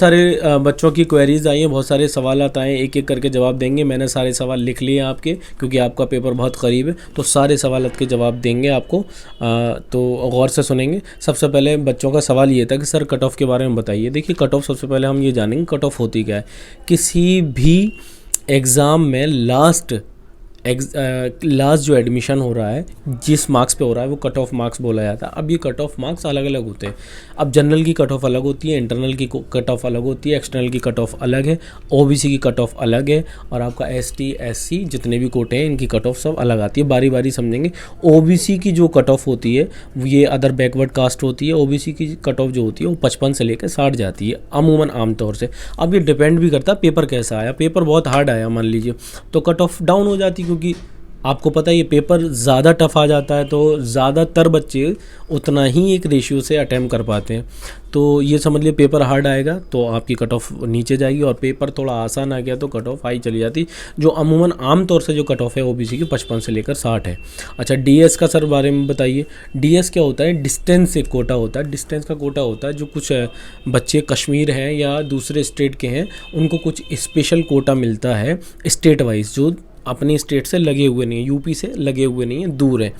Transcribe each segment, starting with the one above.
सारे बच्चों की क्वेरीज आई हैं, बहुत सारे सवाल आए हैं, एक एक करके जवाब देंगे। मैंने सारे सवाल लिख लिए हैं आपके, क्योंकि आपका पेपर बहुत करीब है, तो सारे सवाल के जवाब देंगे आपको। तो गौर से सुनेंगे। सबसे पहले बच्चों का सवाल ये था कि सर कट ऑफ के बारे में बताइए। देखिए कट ऑफ, सबसे पहले हम ये जानेंगे कट ऑफ होती क्या है। किसी भी एग्ज़ाम में लास्ट जो एडमिशन हो रहा है, जिस मार्क्स पे हो रहा है, वो कट ऑफ मार्क्स बोला जाता है। अब ये कट ऑफ मार्क्स अलग अलग होते हैं। अब जनरल की कट ऑफ अलग होती है, इंटरनल की कट ऑफ अलग होती है, एक्सटर्नल की कट ऑफ अलग है, ओबीसी की कट ऑफ अलग है, और आपका एसटी एससी जितने भी कोटे हैं इनकी कट ऑफ सब अलग आती है। बारी बारी समझेंगे। ओबीसी की जो कट ऑफ होती है ये अदर बैकवर्ड कास्ट होती है। ओबीसी की कट ऑफ जो होती है वो 55 से लेकर 60 जाती है अमूमन, आमतौर से। अब ये डिपेंड भी करता है पेपर कैसा आया। पेपर बहुत हार्ड आया मान लीजिए, तो कट ऑफ डाउन हो जाती, क्योंकि आपको पता है ये पेपर ज़्यादा टफ आ जाता है, तो ज़्यादातर बच्चे उतना ही एक रेशियो से अटैम्प्ट कर पाते हैं। तो ये समझ लिए पेपर हार्ड आएगा तो आपकी कट ऑफ नीचे जाएगी, और पेपर थोड़ा आसान आ गया तो कट ऑफ हाई चली जाती। जो अमूमन आम तौर से जो कट ऑफ है ओबीसी की 55 से लेकर 60 है। अच्छा, डीएस का सर बारे में बताइए। डीएस क्या होता है? डिस्टेंस एक कोटा होता है। डिस्टेंस का कोटा होता है जो कुछ बच्चे कश्मीर हैं या दूसरे स्टेट के हैं, उनको कुछ स्पेशल कोटा मिलता है स्टेट वाइज, जो अपनी स्टेट से लगे हुए नहीं है, यूपी से लगे हुए नहीं है, दूर है।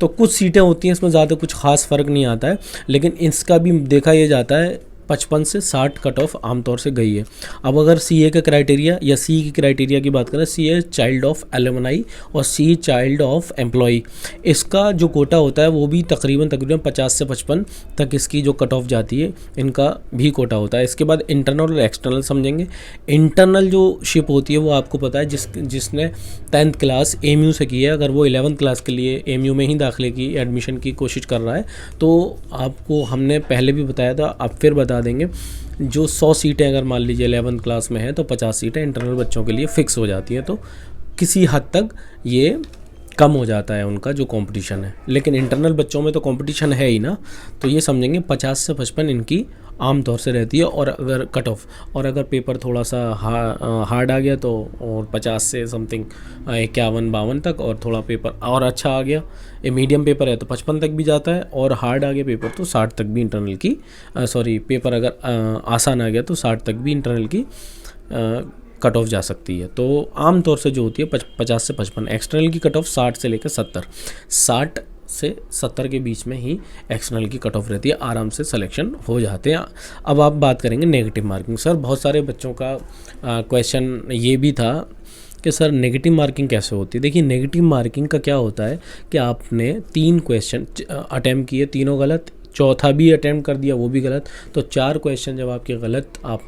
तो कुछ सीटें होती हैं, इसमें ज़्यादा कुछ खास फ़र्क नहीं आता है, लेकिन इसका भी देखा यह जाता है 55 से 60 कट ऑफ आमतौर से गई है। अब अगर सीए का क्राइटेरिया या सी की क्राइटेरिया की बात करें, सी है चाइल्ड ऑफ एलुमनाई और सी चाइल्ड ऑफ एम्प्लॉई। इसका जो कोटा होता है वो भी तकरीबन 50 से 55 तक इसकी जो कट ऑफ जाती है, इनका भी कोटा होता है। इसके बाद इंटरनल और एक्सटर्नल समझेंगे। इंटरनल जो शिप होती है वो आपको पता है जिसने 10th क्लास एमयू से की है, अगर वो 11th क्लास के लिए एमयू में ही दाखिले की एडमिशन की कोशिश कर रहा है, तो आपको हमने पहले भी बताया था, अब फिर बता देंगे। जो 100 सीटें अगर मान लीजिए 11th क्लास में है तो 50 सीटें इंटरनल बच्चों के लिए फ़िक्स हो जाती हैं। तो किसी हद तक ये कम हो जाता है उनका जो कंपटीशन है, लेकिन इंटरनल बच्चों में तो कंपटीशन है ही ना। तो ये समझेंगे 50 से 55 इनकी आम तौर से रहती है। और अगर कट ऑफ, और अगर पेपर थोड़ा सा हार्ड आ गया तो और 50 से समथिंग 51-52 तक, और थोड़ा पेपर और अच्छा आ गया, ये मीडियम पेपर है तो 55 तक भी जाता है, और हार्ड आ गया पेपर तो 60 तक भी इंटरनल की पेपर अगर आसान आ गया तो 60 तक भी इंटरनल की कट ऑफ जा सकती है। तो आम तौर से जो होती है 50 से 55। एक्सटर्नल की कट ऑफ 60 से लेकर 70, 60 से 70 के बीच में ही एक्सटर्नल की कट ऑफ रहती है, आराम से सिलेक्शन हो जाते हैं। अब आप बात करेंगे नेगेटिव मार्किंग। सर बहुत सारे बच्चों का क्वेश्चन ये भी था कि सर नेगेटिव मार्किंग कैसे होती है। देखिए नेगेटिव मार्किंग का क्या होता है कि आपने 3 क्वेश्चन अटैम्प्ट किए, तीनों गलत, चौथा भी अटैम्प्ट कर दिया वो भी गलत, तो 4 क्वेश्चन जब आपके गलत आप